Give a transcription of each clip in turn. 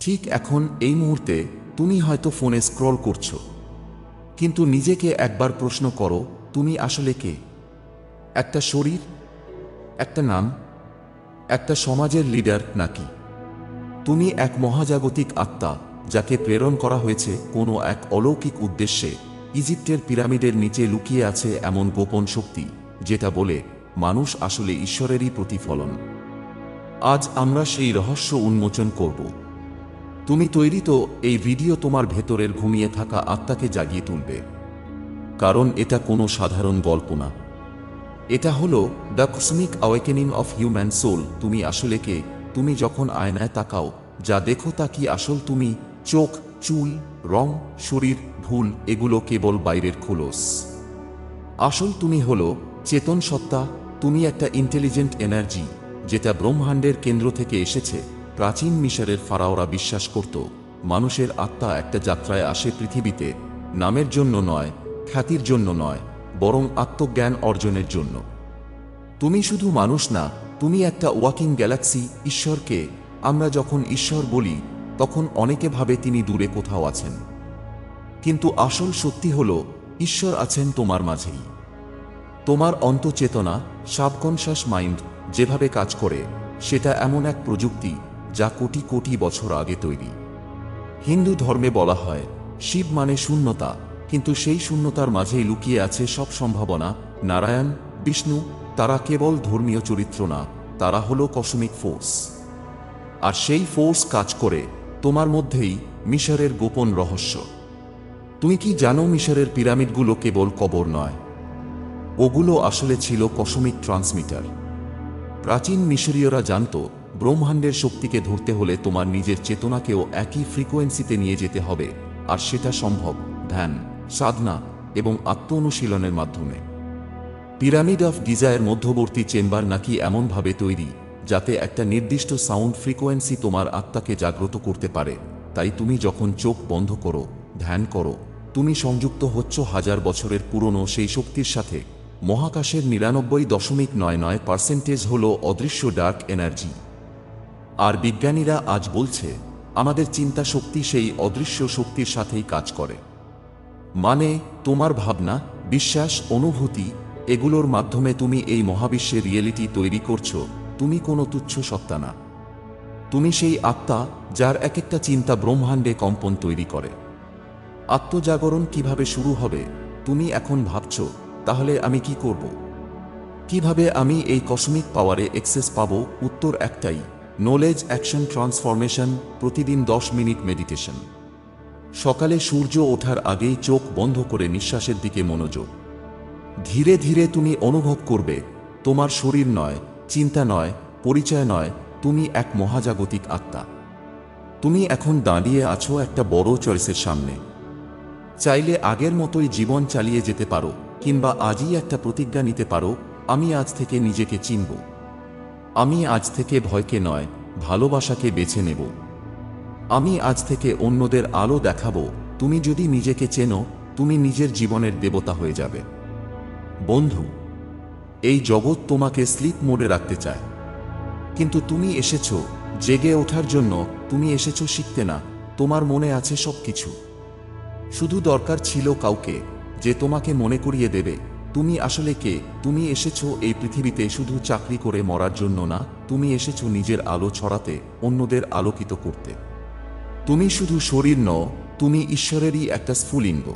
ঠিক এখন এই মুহূর্তে তুমি হয়তো ফোনে স্ক্রল করছো, কিন্তু নিজেকে একবার প্রশ্ন করো, তুমি আসলে কে? একটা শরীর, একটা নাম, একটা সমাজের লিডার, নাকি তুমি এক মহাজাগতিক আত্মা যাকে প্রেরণ করা হয়েছে কোনো এক অলৌকিক উদ্দেশ্যে? ইজিপ্টের পিরামিডের নিচে লুকিয়ে আছে এমন গোপন শক্তি যেটা বলে মানুষ আসলে ঈশ্বরেরই প্রতিফলন। আজ আমরা সেই রহস্য উন্মোচন করব। তুমি তৈরি তো? এই ভিডিও তোমার ভেতরের ঘুমিয়ে থাকা আত্মাকে জাগিয়ে তুলবে, কারণ এটা কোনো সাধারণ গল্প না। এটা হলো the cosmic awakening of human soul. তুমি আসলে কে? তুমি যখন আয়নায় তাকাও, যা দেখো তা কি আসল তুমি? চোখ, চুল, রং, শরীর, ভুল এগুলো কেবল বাইরের খোলস। আসল তুমি হলো চেতন সত্তা। তুমি একটা ইন্টেলিজেন্ট এনার্জি যেটা ব্রহ্মাণ্ডের কেন্দ্র থেকে এসেছে। প্রাচীন মিশরের ফারাওরা বিশ্বাস করত মানুষের আত্মা একটা যাত্রায় আসে পৃথিবীতে, নামের জন্য নয়, খ্যাতির জন্য নয়, বরং আত্মজ্ঞান অর্জনের জন্য। তুমি শুধু মানুষ না, তুমি একটা ওয়াকিং গ্যালাক্সি। ঈশ্বরকে আমরা যখন ঈশ্বর বলি তখন অনেকে ভাবে তিনি দূরে কোথাও আছেন, কিন্তু আসল সত্যি হলো ঈশ্বর আছেন তোমার মাঝেই। তোমার অন্তঃচেতনা, সাবকনশাস মাইন্ড যেভাবে কাজ করে সেটা এমন এক প্রযুক্তি যা কোটি কোটি বছর আগে তৈরি। হিন্দু ধর্মে বলা হয় শিব মানে শূন্যতা, কিন্তু সেই শূন্যতার মাঝেই লুকিয়ে আছে সব সম্ভাবনা। নারায়ণ, বিষ্ণু, তারা কেবল ধর্মীয় চরিত্র না, তারা হলো কসমিক ফোর্স। আর সেই ফোর্স কাজ করে তোমার মধ্যেই। মিশরের গোপন রহস্য। তুমি কি জানো মিশরের পিরামিডগুলো কেবল কবর নয়, ওগুলো আসলে ছিল কসমিক ট্রান্সমিটার। প্রাচীন মিশরীয়রা জানত ব্রহ্মাণ্ডের শক্তিকে ধরতে হলে তোমার নিজের চেতনাকেও একই ফ্রিকোয়েন্সিতে নিয়ে যেতে হবে, আর সেটা সম্ভব ধ্যান, সাধনা এবং আত্ম অনুশীলনের মাধ্যমে। পিরামিড অফ গিজায়ের মধ্যবর্তী চেম্বার নাকি এমনভাবে তৈরি যাতে একটা নির্দিষ্ট সাউন্ড ফ্রিকোয়েন্সি তোমার আত্মাকে জাগ্রত করতে পারে। তাই তুমি যখন চোখ বন্ধ করো, ধ্যান করো, তুমি সংযুক্ত হচ্ছ হাজার বছরের পুরনো সেই শক্তির সাথে। মহাকাশের 99.99% হল অদৃশ্য ডার্ক এনার্জি। আর বিজ্ঞানীরা আজ বলছে আমাদের চিন্তা শক্তি সেই অদৃশ্য শক্তির সাথেই কাজ করে। মানে তোমার ভাবনা, বিশ্বাস, অনুভূতি, এগুলোর মাধ্যমে তুমি এই মহাবিশ্বের রিয়েলিটি তৈরি করছো। তুমি কোনো তুচ্ছ সত্তা না, তুমি সেই আত্মা যার এক একটা চিন্তা ব্রহ্মাণ্ডে কম্পন তৈরি করে। আত্মজাগরণ কিভাবে শুরু হবে? তুমি এখন ভাবছো তাহলে আমি কি করব? কিভাবে আমি এই কসমিক পাওয়ারে অ্যাক্সেস পাবো? উত্তর একটাই, নলেজ অ্যাকশন ট্রান্সফরমেশন। প্রতিদিন 10 মিনিট মেডিটেশন। সকালে সূর্য ওঠার আগেই চোখ বন্ধ করে নিঃশ্বাসের দিকে মনোযোগ। ধীরে ধীরে তুমি অনুভব করবে তোমার শরীর নয়, চিন্তা নয়, পরিচয় নয়, তুমি এক মহাজাগতিক আত্মা। তুমি এখন দাঁড়িয়ে আছো একটা বড় চয়েসের সামনে। চাইলে আগের মতোই জীবন চালিয়ে যেতে পারো, কিংবা আজই একটা প্রতিজ্ঞা নিতে পারো, আমি আজ থেকে নিজেকে চিনব। আমি আজ থেকে ভয়কে নয়, ভালোবাসাকে বেছে নেব। আমি আজ থেকে অন্যদের আলো দেখাবো। তুমি যদি নিজেকে চেনো, তুমি নিজের জীবনের দেবতা হয়ে যাবে। বন্ধু, এই জগৎ তোমাকে স্লিপ মোডে রাখতে চায়, কিন্তু তুমি এসেছো জেগে ওঠার জন্য। তুমি এসেছো শিখতে না। তোমার মনে আছে সব কিছু, শুধু দরকার ছিল কাউকে যে তোমাকে মনে করিয়ে দেবে তুমি আসলে কে। তুমি এসেছো এই পৃথিবীতে শুধু চাকরি করে মরার জন্য না, তুমি এসেছো নিজের আলো ছড়াতে, অন্যদের আলোকিত করতে। তুমি শুধু শরীর নও, তুমি ঈশ্বরেরই একটা স্ফুলিঙ্গ।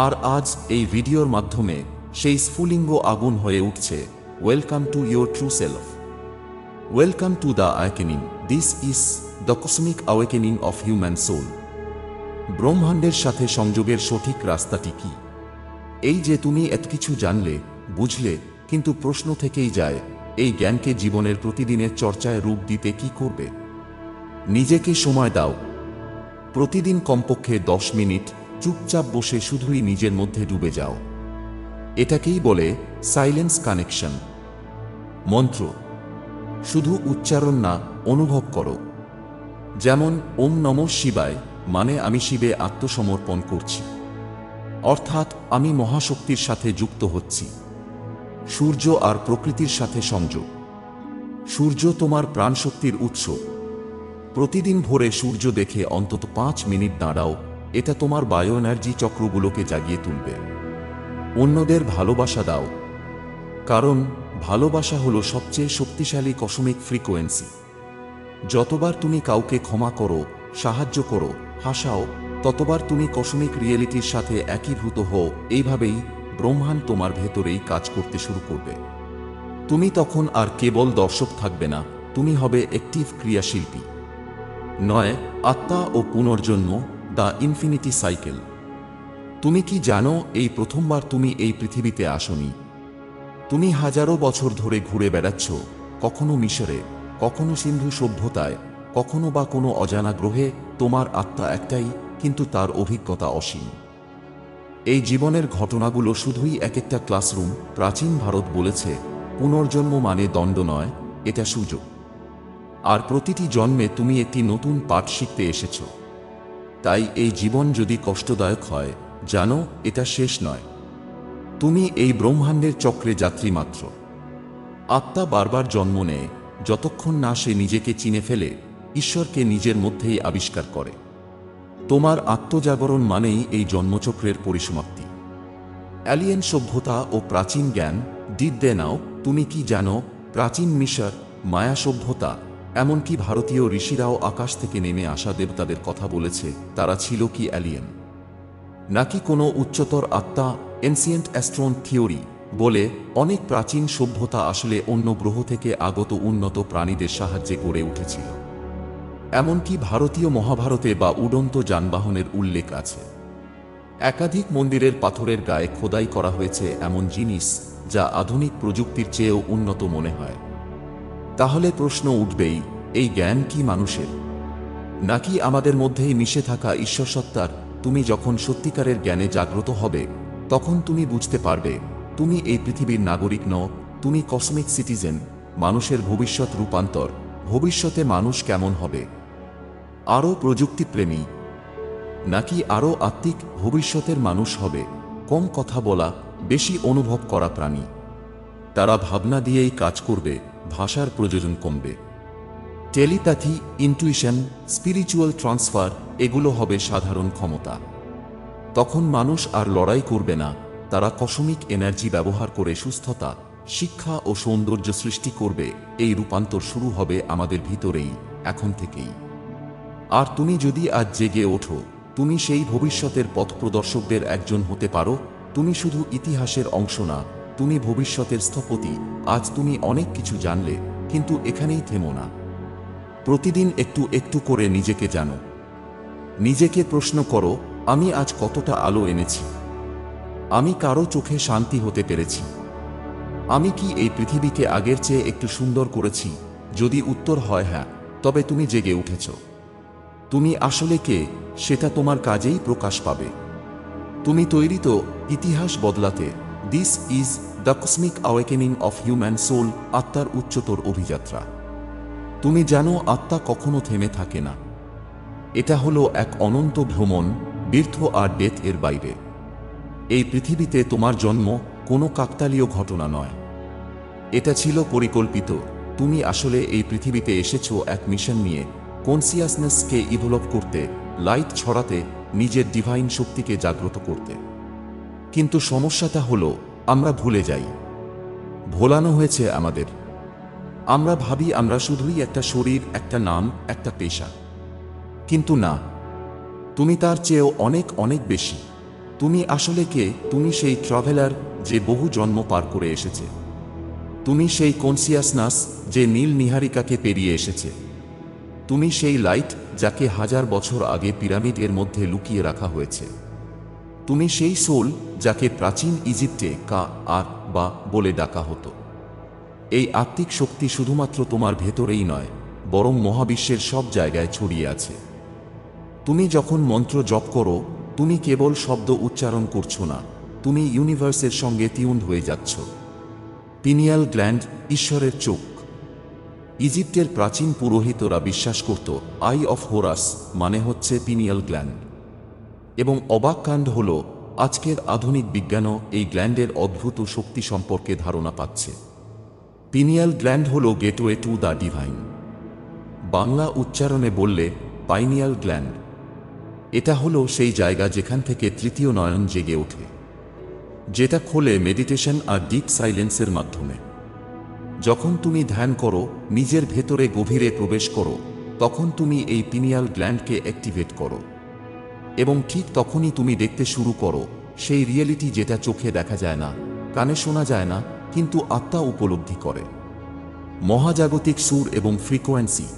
আর আজ এই ভিডিওর মাধ্যমে সেই স্ফুলিঙ্গ আগুন হয়ে উঠছে। Welcome to your true self. Welcome to the awakening. This is the cosmic awakening of human soul. ব্রহ্মাণ্ডের সাথে সংযোগের সঠিক রাস্তাটি কি? এই যে তুমি এত কিছু জানলে, বুঝলে, কিন্তু প্রশ্ন থেকেই যায় এই জ্ঞানকে জীবনের প্রতিদিনের চর্চায় রূপ দিতে কি করবে? নিজেকে সময় দাও। প্রতিদিন কমপক্ষে 10 মিনিট চুপচাপ বসে শুধুই নিজের মধ্যে ডুবে যাও। এটাকেই বলে সাইলেন্স কানেকশন। মন্ত্র শুধু উচ্চারণ না, অনুভব করো। যেমন ওম নমঃ শিবায় মানে আমি শিবে আত্মসমর্পণ করছি, অর্থাৎ আমি মহাশক্তির সাথে যুক্ত হচ্ছি। সূর্য আর প্রকৃতির সাথে সংযোগ। সূর্য তোমার প্রাণশক্তির উৎস। প্রতিদিন ভোরে সূর্য দেখে অন্তত 5 মিনিট দাঁড়াও, এটা তোমার বায়ো এনার্জি চক্রগুলোকে জাগিয়ে তুলবে। অন্যদের ভালোবাসা দাও, কারণ ভালোবাসা হলো সবচেয়ে শক্তিশালী কসমিক ফ্রিকোয়েন্সি। যতবার তুমি কাউকে ক্ষমা করো, সাহায্য করো, হাসাও, ততবার তুমি কসমিক রিয়েলিটির সাথে একীভূত হও। এইভাবেই ব্রহ্মাণ্ড তোমার ভেতরেই কাজ করতে শুরু করবে। তুমি তখন আর কেবল দর্শক থাকবে না, তুমি হবে অ্যাক্টিভ ক্রিয়াশিল্পী। নয়, আত্মা ও পুনর্জন্ম, দ্য ইনফিনিটি সাইকেল। তুমি কি জানো এই প্রথমবার তুমি এই পৃথিবীতে আসনি? তুমি হাজারো বছর ধরে ঘুরে বেড়াচ্ছ, কখনো মিশরে, কখনো সিন্ধু সভ্যতায়, কখনো বা কোনো অজানা গ্রহে। তোমার আত্মা একটাই, কিন্তু তার অভিজ্ঞতা অসীম। এই জীবনের ঘটনাগুলো শুধুই এক একটা ক্লাসরুম। প্রাচীন ভারত বলেছে, পুনর্জন্ম মানে দণ্ড নয়, এটা সুযোগ। আর প্রতিটি জন্মে তুমি একটি নতুন পাঠ শিখতে এসেছ। তাই এই জীবন যদি কষ্টদায়ক হয়, জানো এটা শেষ নয়। তুমি এই ব্রহ্মাণ্ডের চক্রে যাত্রী মাত্র। আত্মা বারবার জন্ম নেয়, যতক্ষণ না সে নিজেকে চিনে ফেলে, ঈশ্বরকে নিজের মধ্যেই আবিষ্কার করে। তোমার আত্মজাগরণ মানেই এই জন্মচক্রের পরিসমাপ্তি। অ্যালিয়েন সভ্যতা ও প্রাচীন জ্ঞান, ডিড দে নাও? তুমি কি জানো, প্রাচীন মিশর, মায়া সভ্যতা, এমনকি ভারতীয় ঋষিরাও আকাশ থেকে নেমে আসা দেবতাদের কথা বলেছে। তারা ছিল কি অ্যালিয়েন, নাকি কোনো উচ্চতর আত্মা? এনসিয়েন্ট অ্যাস্ট্রন থিওরি বলে অনেক প্রাচীন সভ্যতা আসলে অন্য গ্রহ থেকে আগত উন্নত প্রাণীদের সাহায্যে গড়ে উঠেছিল। এমনকি ভারতীয় মহাভারতে বা উড়ন্ত যানবাহনের উল্লেখ আছে। একাধিক মন্দিরের পাথরের গায়ে খোদাই করা হয়েছে এমন জিনিস যা আধুনিক প্রযুক্তির চেয়েও উন্নত মনে হয়। তাহলে প্রশ্ন উঠবেই, এই জ্ঞান কি মানুষের, নাকি আমাদের মধ্যেই মিশে থাকা ঈশ্বরসত্তার? তুমি যখন সত্যিকারের জ্ঞানে জাগ্রত হবে, তখন তুমি বুঝতে পারবে তুমি এই পৃথিবীর নাগরিক নও, তুমি কসমিক সিটিজেন। মানুষের ভবিষ্যৎ রূপান্তর। ভবিষ্যতে মানুষ কেমন হবে? আরও প্রযুক্তিপ্রেমী, নাকি আরও আত্মিক? ভবিষ্যতের মানুষ হবে কম কথা বলা, বেশি অনুভব করা প্রাণী। তারা ভাবনা দিয়েই কাজ করবে, ভাষার প্রয়োজন কমবে। টেলিপ্যাথি, ইনটুইশন, স্পিরিচুয়াল ট্রান্সফার, এগুলো হবে সাধারণ ক্ষমতা। তখন মানুষ আর লড়াই করবে না, তারা কসমিক এনার্জি ব্যবহার করে সুস্থতা, শিক্ষা ও সৌন্দর্য সৃষ্টি করবে। এই রূপান্তর শুরু হবে আমাদের ভিতরেই, এখন থেকেই। আর তুমি যদি আজ জেগে ওঠো, তুমি সেই ভবিষ্যতের পথপ্রদর্শকদের একজন হতে পারো। তুমি শুধু ইতিহাসের অংশ না, তুমি ভবিষ্যতের স্থপতি। আজ তুমি অনেক কিছু জানলে, কিন্তু এখানেই থেমো না। প্রতিদিন একটু একটু করে নিজেকে জানো। নিজেকে প্রশ্ন করো, আমি আজ কতটা আলো এনেছি? আমি কারো চোখে শান্তি হতে পেরেছি? আমি কি এই পৃথিবীকে আগের চেয়ে একটু সুন্দর করেছি? যদি উত্তর হয় হ্যাঁ, তবে তুমি জেগে উঠেছ। তুমি আসলে কে, সেটা তোমার কাজেই প্রকাশ পাবে। তুমি তৈরি তো ইতিহাস বদলাতে। This is the cosmic awakening of human soul, আত্মার উচ্চতর অভিযাত্রা। তুমি জানো, আত্মা কখনো থেমে থাকে না। এটা হলো এক অনন্ত ভ্রমণ, বীর্থ আর ডেথ এর বাইরে। এই পৃথিবীতে তোমার জন্ম কোনো কাকতালীয় ঘটনা নয়, এটা ছিল পরিকল্পিত। তুমি আসলে এই পৃথিবীতে এসেছো এক মিশন নিয়ে, কনসিয়াসনেসকে ইভলভ করতে, লাইট ছড়াতে, নিজের ডিভাইন শক্তিকে জাগ্রত করতে। কিন্তু সমস্যাটা হলো, আমরা ভুলে যাই। ভোলানো হয়েছে আমাদের। আমরা ভাবি আমরা শুধুই একটা শরীর, একটা নাম, একটা পেশা। কিন্তু না, তুমি তার চেয়েও অনেক অনেক বেশি। তুমি আসলে কে? তুমি সেই ট্রাভেলার যে বহু জন্ম পার করে এসেছে। তুমি সেই কনসিয়াসনেস যে নীল নিহারিকাকে পেরিয়ে এসেছে। তুমি সেই লাইট যাকে হাজার বছর আগে পিরামিড এর মধ্যে লুকিয়ে রাখা হয়েছে। তুমি সেই সোল যাকে প্রাচীন ইজিপ্টে কা আর বা বলে ডাকা হতো। এই আত্মিক শক্তি শুধুমাত্র তোমার ভেতরেই নয়, বরং মহাবিশ্বের সব জায়গায় ছড়িয়ে আছে। তুমি যখন মন্ত্র জপ করো, তুমি কেবল শব্দ উচ্চারণ করছো না, তুমি ইউনিভার্সের সঙ্গে টিউনড হয়ে যাচ্ছ। পিনিয়াল গ্ল্যান্ড, ঈশ্বরের চোখ। ইজিপ্টের প্রাচীন পুরোহিতরা বিশ্বাস করত আই অফ হোরাস মানে হচ্ছে পিনিয়াল গ্ল্যান্ড। এবং অবাক কাণ্ড হল, আজকের আধুনিক বিজ্ঞানও এই গ্ল্যান্ডের অদ্ভুত শক্তি সম্পর্কে ধারণা পাচ্ছে। পিনিয়াল গ্ল্যান্ড হল gateway to the divine. Bangla উচ্চারণে বললে পাইনিয়াল গ্ল্যান্ড। এটা হলো সেই জায়গা যেখান থেকে তৃতীয় নয়ন জেগে ওঠে, যেটা খোলে মেডিটেশন আর ডিপ সাইলেন্সের মাধ্যমে। যখন তুমি ধ্যান করো, নিজের ভেতরে গভীরে প্রবেশ করো, তখন তুমি এই পিনিয়াল গ্ল্যান্ডকে অ্যাক্টিভেট করো। এবং ঠিক তখনই তুমি দেখতে শুরু করো সেই রিয়েলিটি যেটা চোখে দেখা যায় না, কানে শোনা যায় না, কিন্তু আত্মা উপলব্ধি করে। মহাজাগতিক সুর এবং ফ্রিকোয়েন্সি,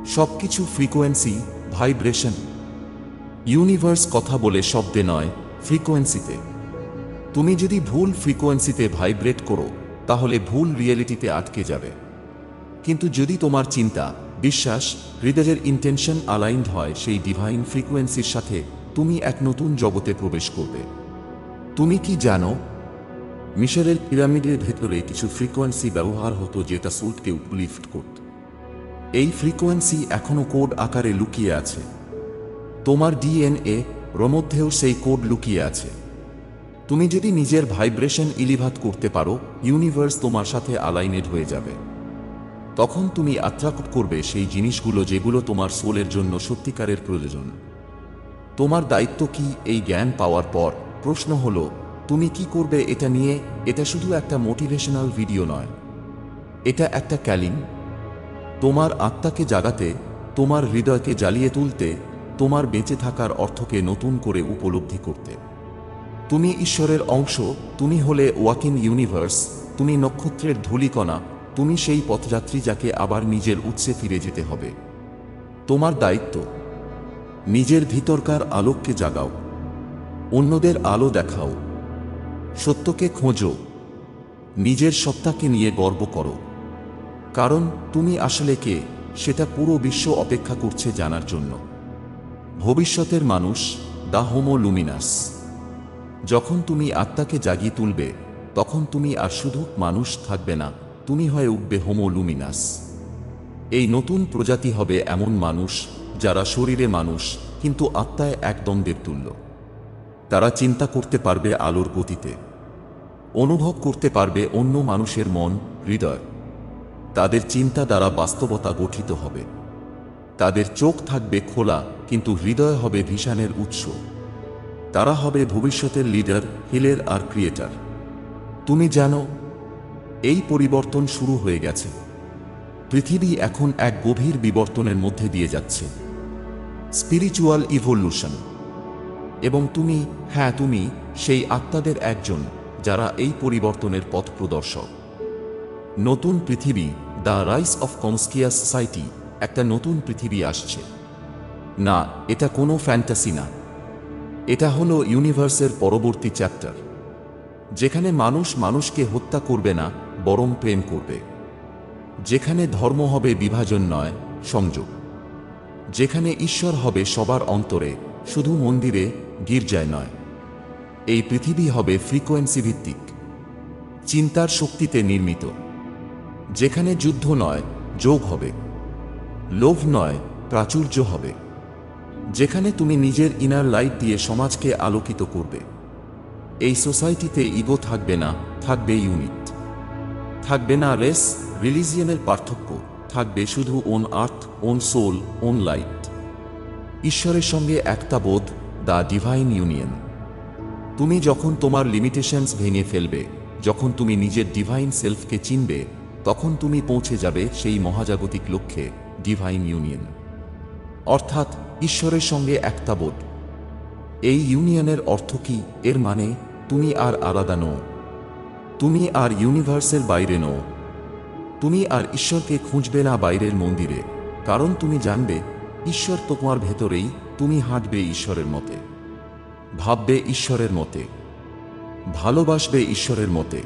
সবকিছু ফ্রিকোয়েন্সি, ভাইব্রেশন। ইউনিভার্স কথা বলে শব্দে নয়, ফ্রিকোয়েন্সিতে। তুমি যদি ভুল ফ্রিকোয়েন্সিতে ভাইব্রেট করো, তাহলে ভুল রিয়েলিটিতে আটকে যাবে। কিন্তু যদি তোমার চিন্তা, বিশ্বাস, হৃদয়ের ইন্টেনশন অ্যালাইনড হয় সেই ডিভাইন ফ্রিকোয়েন্সির সাথে, তুমি এক নতুন জগতে প্রবেশ করবে। তুমি কি জানো, মিশরের পিরামিডের ভেতরে কিছু ফ্রিকোয়েন্সি ব্যবহার হতো যেটা সোলকে উপ্লিফট করত। এই ফ্রিকোয়েন্সি এখনও কোড আকারে লুকিয়ে আছে। তোমার ডিএনএ এর মধ্যেও সেই কোড লুকিয়ে আছে। তুমি যদি নিজের ভাইব্রেশন ইলিভাত করতে পারো, ইউনিভার্স তোমার সাথে অ্যালাইনেড হয়ে যাবে। তখন তুমি অ্যাট্রাক্ট করবে সেই জিনিসগুলো যেগুলো তোমার সোলের জন্য সত্যিকারের প্রয়োজন। তোমার দায়িত্ব কি এই জ্ঞান পাওয়ার পর? প্রশ্ন হলো, তুমি কি করবে এটা নিয়ে? এটা শুধু একটা মোটিভেশনাল ভিডিও নয়, এটা একটা ক্যালিং। তোমার আত্মাকে জাগাতে, তোমার হৃদয়কে জ্বালিয়ে তুলতে, তোমার বেঁচে থাকার অর্থকে নতুন করে উপলব্ধি করতে। তুমি ঈশ্বরের অংশ, তুমি হলে ওয়াকিং ইউনিভার্স, তুমি নক্ষত্রের ধূলিকণা, তুমি সেই পথযাত্রী যাকে আবার নিজের উৎসে ফিরে যেতে হবে। তোমার দায়িত্ব, নিজের ভিতরকার আলোককে জাগাও, অন্যদের আলো দেখাও, সত্যকে খোঁজো, নিজের সত্তাকে নিয়ে গর্ব করো। কারণ তুমি আসলে কে, সেটা পুরো বিশ্ব অপেক্ষা করছে জানার জন্য। ভবিষ্যতের মানুষ, দ্য হোমো লুমিনাস। যখন তুমি আত্মাকে জাগিয়ে তুলবে, তখন তুমি আর শুধু মানুষ থাকবে না, তুমি হয়ে উঠবে হোমো লুমিনাস। এই নতুন প্রজাতি হবে এমন মানুষ যারা শরীরে মানুষ কিন্তু আত্মায় একদম দেবতুল্য। তারা চিন্তা করতে পারবে আলোর গতিতে, অনুভব করতে পারবে অন্য মানুষের মন, হৃদয়। তাদের চিন্তা দ্বারা বাস্তবতা গঠিত হবে। তাদের চোখ থাকবে খোলা, কিন্তু হৃদয় হবে ভিশনের উৎস। তারা হবে ভবিষ্যতের লিডার, হিলের আর ক্রিয়েটার। তুমি জানো, এই পরিবর্তন শুরু হয়ে গেছে। পৃথিবী এখন এক গভীর বিবর্তনের মধ্যে দিয়ে যাচ্ছে, স্পিরিচুয়াল ইভোলিউশন। এবং তুমি, হ্যাঁ তুমি, সেই আত্মাদের একজন যারা এই পরিবর্তনের পথ প্রদর্শক। নতুন পৃথিবী, দ্য রাইস অফ কনস্কিয়াস সোসাইটি। একটা নতুন পৃথিবী আসছে। না, এটা কোনো ফ্যান্টাসি না, এটা হলো ইউনিভার্সের পরবর্তী চ্যাপ্টার, যেখানে মানুষ মানুষকে হত্যা করবে না, বরং প্রেম করবে। যেখানে ধর্ম হবে বিভাজন নয়, সংযোগ। যেখানে ঈশ্বর হবে সবার অন্তরে, শুধু মন্দিরে, গির্জায় নয়। এই পৃথিবী হবে ফ্রিকোয়েন্সি ভিত্তিক, চিন্তার শক্তিতে নির্মিত। যেখানে যুদ্ধ নয়, যোগ হবে। লোভ নয়, প্রাচুর্য হবে। যেখানে তুমি নিজের ইনার লাইট দিয়ে সমাজকে আলোকিত করবে। এই সোসাইটিতে ইগো থাকবে না, থাকবে ইউনিট। থাকবে না রেস, রিলিজিয়নের পার্থক্য, থাকবে শুধু one earth, one soul, one light. ঈশ্বরের সঙ্গে একটা বোধ, দ্য ডিভাইন ইউনিয়ন। তুমি যখন তোমার লিমিটেশনস ভেঙে ফেলবে, যখন তুমি নিজের ডিভাইন সেলফকে চিনবে, তখন তুমি পৌঁছে যাবে সেই মহাজাগতিক লক্ষ্যে, ডিভাইন ইউনিয়ন। অর্থাৎ ঈশ্বরের সঙ্গে একটা বোধ। এই ইউনিয়নের অর্থ কি? এর মানে তুমি আর আলাদা নও, তুমি আর ইউনিভার্সের বাইরে নও। তুমি আর ঈশ্বরকে খুঁজবে না বাইরের মন্দিরে, কারণ তুমি জানবে ঈশ্বর তোমার ভেতরেই। তুমি হাঁটবে ঈশ্বরের মতে, ভাববে ঈশ্বরের মতে, ভালোবাসবে ঈশ্বরের মতে।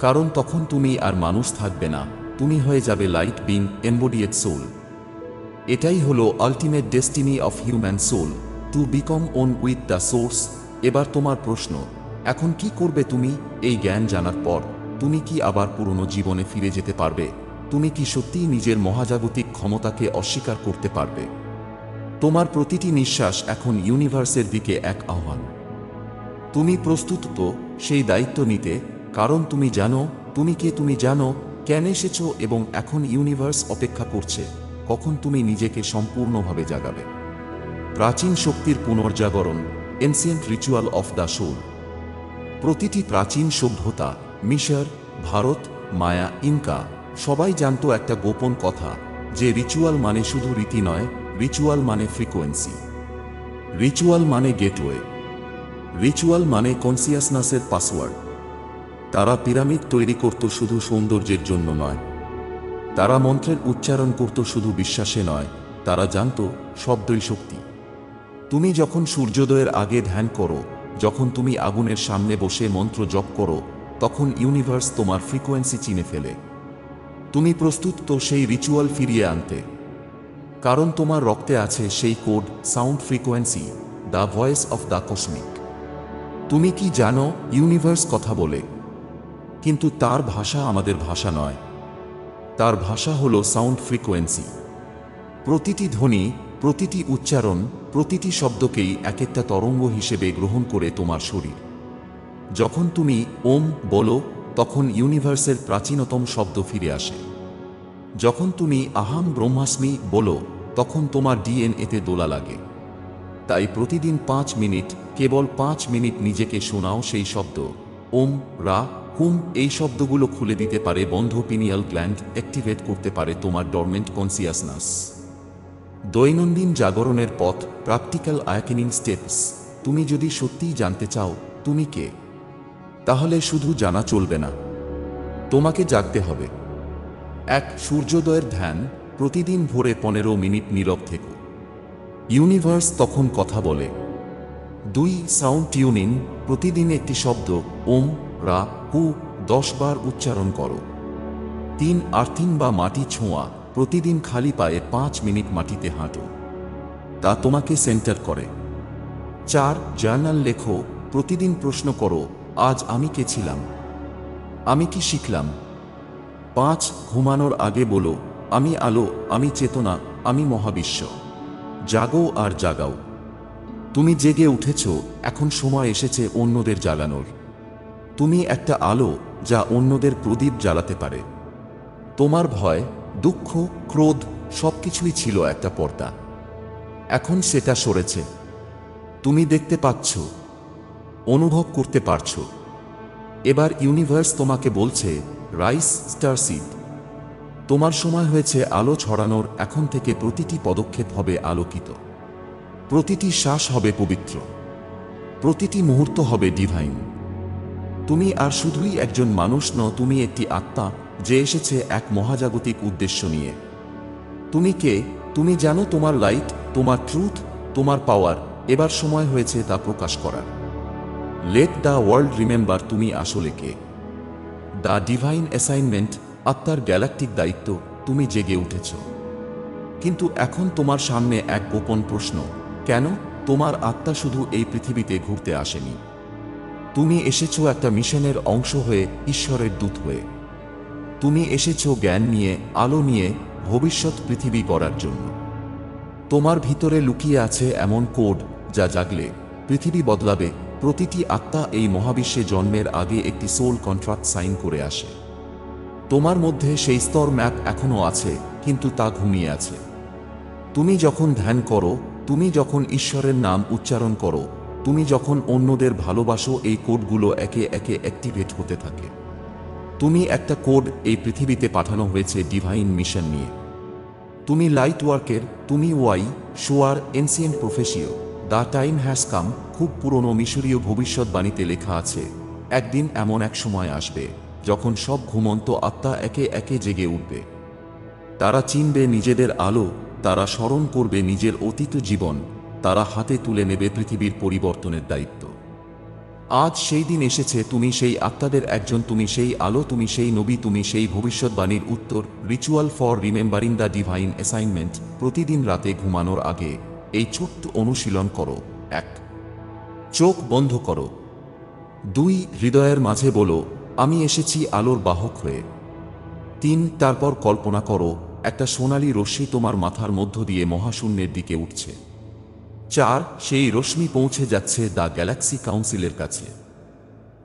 কারণ তখন তুমি আর মানুষ থাকবে না, তুমি হয়ে যাবে লাইট বিং, এমবডিয়েড সোল। এটাই হলো ultimate destiny of human soul, to become one with the source. এবার তোমার প্রশ্ন, এখন কি করবে তুমি? এই জ্ঞান জানার পর তুমি কি আবার পুরনো জীবনে ফিরে যেতে পারবে? তুমি কি সত্যিই নিজের মহাজাগতিক ক্ষমতাকে অস্বীকার করতে পারবে? তোমার প্রতিটি নিঃশ্বাস এখন ইউনিভার্সের দিকে এক আহ্বান। তুমি প্রস্তুত তো সেই দায়িত্ব নিতে? কারণ তুমি জানো তুমি কে, তুমি জানো কেন এসেছো, এবং এখন ইউনিভার্স অপেক্ষা করছে কখন তুমি নিজেকে সম্পূর্ণভাবে জাগাবে। প্রাচীন শক্তির পুনর্জাগরণ, ancient ritual of the soul. প্রতিটি প্রাচীন সভ্যতা, মিশর, ভারত, মায়া, ইনকা, সবাই জানতো একটা গোপন কথা, যে রিচুয়াল মানে শুধু রীতি নয়, রিচুয়াল মানে ফ্রিকোয়েন্সি। রিচুয়াল মানে গেটওয়ে। রিচুয়াল মানে কনসিয়াসনেসের পাসওয়ার্ড। তারা পিরামিড তৈরি করত শুধু সৌন্দর্যের জন্য নয়, তারা মন্ত্রের উচ্চারণ করত শুধু বিশ্বাসে নয়, তারা জানত শব্দই শক্তি। তুমি যখন সূর্যোদয়ের আগে ধ্যান করো, যখন তুমি আগুনের সামনে বসে মন্ত্র জপ করো, তখন ইউনিভার্স তোমার ফ্রিকোয়েন্সি চিনে ফেলে। তুমি প্রস্তুত তো সেই রিচুয়াল ফিরিয়ে আনতে? কারণ তোমার রক্তে আছে সেই code, sound frequency, the voice of the cosmic. তুমি কি জানো, ইউনিভার্স কথা বলে, কিন্তু তার ভাষা আমাদের ভাষা নয়। তার ভাষা হলো সাউন্ড ফ্রিকোয়েন্সি। প্রতিটি ধ্বনি, প্রতিটি উচ্চারণ, প্রতিটি শব্দকেই এক একটা তরঙ্গ হিসেবে গ্রহণ করে তোমার শরীর। যখন তুমি ওম বলো, তখন ইউনিভার্সের প্রাচীনতম শব্দ ফিরে আসে। যখন তুমি আহাম ব্রহ্মাস্মি বলো, তখন তোমার ডিএনএতে দোলা লাগে। তাই প্রতিদিন 5 মিনিট, কেবল 5 মিনিট নিজেকে শোনাও সেই শব্দ। ওম, রা, হুম। এই শব্দগুলো খুলে দিতে পারে বন্ধ পিনিয়াল গ্ল্যান্ড, অ্যাক্টিভেট করতে পারে তোমার ডরমেন্ট কনসিয়াসনেস। দৈনন্দিন জাগরণের পথ, প্র্যাকটিক্যাল অ্যাওয়েকেনিং স্টেপস। তুমি যদি সত্যিই জানতে চাও তুমি কে, তাহলে শুধু জানা চলবে না, তোমাকে জাগতে হবে। 1. সূর্যোদয়ের ধ্যান, প্রতিদিন ভোরে 15 মিনিট নীরব থেকো। ইউনিভার্স তখন কথা বলে। 2. সাউন্ড টিউনিং, প্রতিদিন একটি শব্দ, ওম, রা, হু 10 বার উচ্চারণ করো। 3. আর্থিং বা মাটি ছোঁয়া, প্রতিদিন খালি পায়ে 5 মিনিট মাটিতে হাঁটো, তা তোমাকে সেন্টার করে। 4. জার্নাল লেখো, প্রতিদিন প্রশ্ন করো, আজ আমি কে ছিলাম, আমি কি শিখলাম। 5. ঘুমানোর আগে বলো, আমি আলো, আমি চেতনা, আমি মহাবিশ্ব। জাগো আর জাগাও। তুমি জেগে উঠেছ, এখন সময় এসেছে অন্যদের জ্বালানোর। তুমি একটা আলো যা অন্যদের প্রদীপ জ্বালাতে পারে। তোমার ভয়, দুঃখ, ক্রোধ সবকিছুই ছিল একটা পর্দা। এখন সেটা সরেছে। তুমি দেখতে পাচ্ছ, অনুভব করতে পারছো। এবার ইউনিভার্স তোমাকে বলছে, রাইস, স্টার সিড। তোমার সময় হয়েছে আলো ছড়ানোর। এখন থেকে প্রতিটি পদক্ষেপ হবে আলোকিত, প্রতিটি শ্বাস হবে পবিত্র, প্রতিটি মুহূর্ত হবে ডিভাইন। তুমি আর শুধুই একজন মানুষ নও, তুমি একটি আত্মা যে এসেছে এক মহাজাগতিক উদ্দেশ্য নিয়ে। তুমি কে? তুমি জানো তোমার লাইট, তোমার ট্রুথ, তোমার পাওয়ার। এবার সময় হয়েছে তা প্রকাশ করার। লেট দ্য ওয়ার্ল্ড রিমেম্বার তুমি আসলে কে। দ্য ডিভাইন অ্যাসাইনমেন্ট, আত্মার গ্যালাকটিক দায়িত্ব। তুমি জেগে উঠেছ, কিন্তু এখন তোমার সামনে এক গোপন প্রশ্ন, কেন? তোমার আত্মা শুধু এই পৃথিবীতে ঘুরতে আসেনি। তুমি এসেছো একটা মিশনের অংশ হয়ে, ঈশ্বরের দূত হয়ে। তুমি এসেছো জ্ঞান নিয়ে, আলো নিয়ে, ভবিষ্যৎ পৃথিবী গড়ার জন্য। তোমার ভিতরে লুকিয়ে আছে এমন কোড যা জাগলে পৃথিবী বদলাবে। প্রতিটি আত্মা এই মহাবিশ্বে জন্মের আগে একটি সোল কন্ট্রাক্ট সাইন করে আসে। তোমার মধ্যে সেই স্তর ম্যাপ এখনও আছে, কিন্তু তা ঘুমিয়ে আছে। তুমি যখন ধ্যান করো, তুমি যখন ঈশ্বরের নাম উচ্চারণ করো, তুমি যখন অন্যদের ভালোবাসো, এই কোডগুলো একে একে অ্যাক্টিভেট হতে থাকে। তুমি একটা কোড এই পৃথিবীতে পাঠানো হয়েছে ডিভাইন মিশন নিয়ে। তুমি লাইট ওয়ার্কের, তুমি ওয়াই শোয়ার এনসিয়েন্ট প্রফেসিও। The time has come. খুব পুরনো মিশরীয় ভবিষ্যৎবাণীতে লেখা আছে, একদিন এমন এক সময় আসবে যখন সব ঘুমন্ত আত্মা একে একে জেগে উঠবে। তারা চিনবে নিজেদের আলো, তারা স্মরণ করবে নিজের অতীত জীবন, তারা হাতে তুলে নেবে পৃথিবীর পরিবর্তনের দায়িত্ব। আজ সেই দিন এসেছে। তুমি সেই আত্মাদের একজন, তুমি সেই আলো, তুমি সেই নবী, তুমি সেই ভবিষ্যৎবাণীর উত্তর। Ritual for remembering the divine assignment. প্রতিদিন রাতে ঘুমানোর আগে এই ছোট্ট অনুশীলন করো। 1. চোখ বন্ধ করো। 2. হৃদয়ের মাঝে বলো, আমি এসেছি আলোর বাহক হয়ে। 3. তারপর কল্পনা করো একটা সোনালী রশ্মি তোমার মাথার মধ্য দিয়ে মহাশূন্যের দিকে উঠছে। 4. সেই রশ্মি পৌঁছে যাচ্ছে দ্য গ্যালাক্সি কাউন্সিলের কাছে।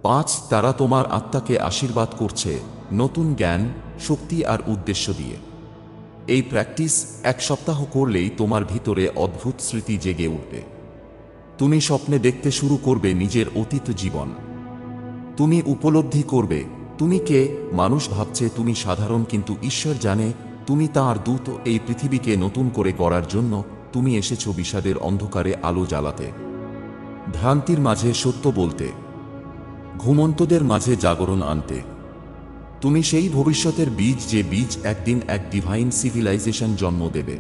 5. তারা তোমার আত্মাকে আশীর্বাদ করছে নতুন জ্ঞান, শক্তি আর উদ্দেশ্য দিয়ে। এই প্র্যাকটিস 1 সপ্তাহ করলেই তোমার ভিতরে অদ্ভুত স্মৃতি জেগে উঠবে। তুমি স্বপ্নে দেখতে শুরু করবে নিজের অতীত জীবন। তুমি উপলব্ধি করবে তুমি কে। মানুষ ভাবছে তুমি সাধারণ, কিন্তু ঈশ্বর জানে তুমি তাঁর দূত। এই পৃথিবীকে নতুন করে গড়ার জন্য তুমি এসেছো বিষাদের অন্ধকারে আলো জ্বালাতে, ভ্রান্তির মাঝে সত্য বলতে, ঘুমন্তদের মাঝে জাগরণ আনতে। তুমি সেই ভবিষ্যতের বীজ, যে বীজ একদিন এক ডিভাইন সিভিলাইজেশন জন্ম দেবে।